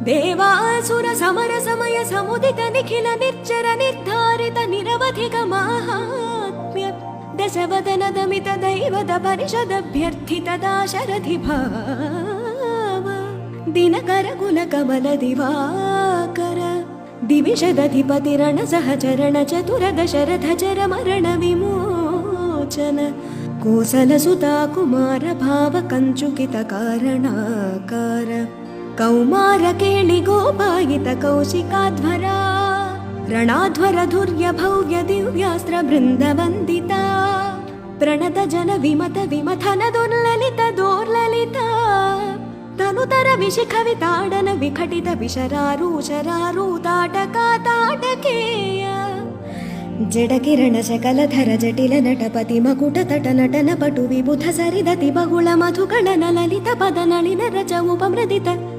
देवासुर समर समय समुदित निखिल निर्जर निर्धारित निरवधिक माहात्म्य दशवदन दमित दैवत परिषदभ्यर्थित दाशरथि भाव दिनकर कुल कमल दिवाकर दिविशदधिपतिरण सहचरण चतुर दशरथ चर मरण विमोचन कोसलसुता कुमार भाव कंचुकित कारणाकार कौमार केळि गोपायित कौशिकाध्वरा रणाध्वर धुर्य भव्य दिव्यास्त्र बृंद वंदिता प्रणत जन विमत विमथन दुर्ललित दोर्ललिता तनुतर विशिख विताडन विखटित विशरारूशरारूताटका ताटकेय जडकिरण शकलधर जटिल नटपति मकुट तट नटन पटु विबुध सरिदति बहुळ मधुकणन ललित पद नलिन रच उपमृदित